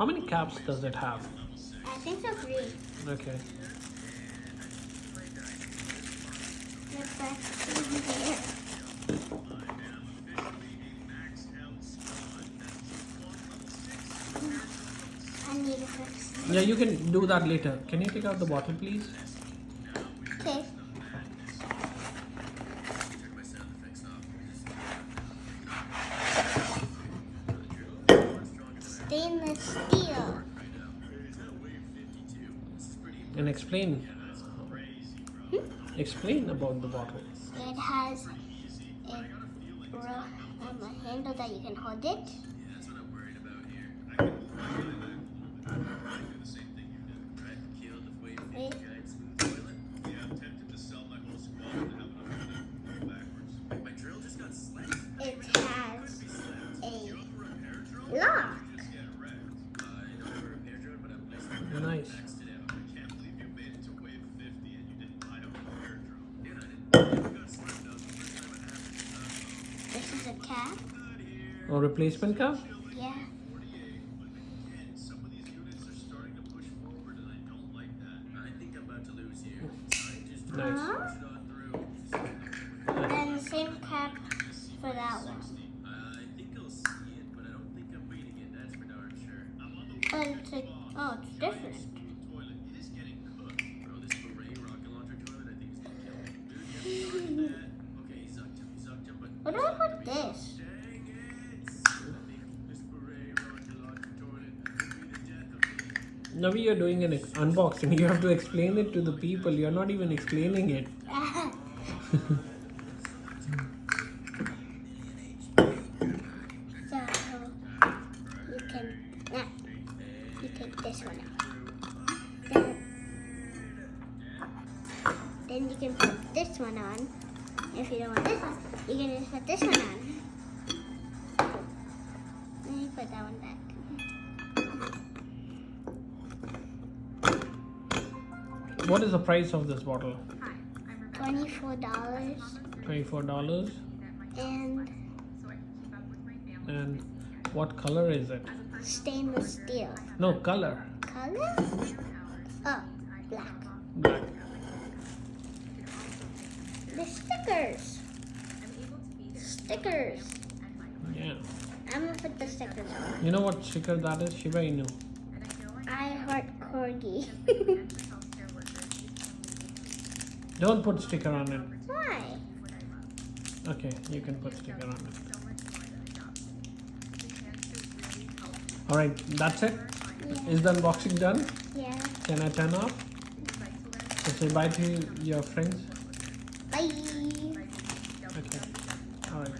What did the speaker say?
How many caps does it have? I think so 3. Okay. Let's back in here. I need a fix. Yeah, you can do that later. Can you take out the bottle, please? Okay. Stainless steel. And explain. Explain about the bottle. It has a handle that you can hold it. Wait. It has a lock. Nice. This is a cap. Or replacement cap? Yeah. Nice. Huh? And the same cap for that one. Oh, it's different. What do I put this? Now you're doing an unboxing. You have to explain it to the people. You're not even explaining it. So you take this one out. Then you can put this one on. If you don't want this one, you can just put this one on. Then you put that one back. What is the price of this bottle? $24. $24. And what color is it? Stainless steel. No, color. Color? Oh, black. Black. The stickers. Stickers. Yeah. I'm gonna put the stickers on. You know what sticker that is? Shiba Inu. I heart corgi. Don't put sticker on it. Why? Okay, you can put sticker on it. Alright, that's it. Yeah. Is the unboxing done? Yeah. Can I turn off? So say bye to your friends. Bye. Okay. Alright.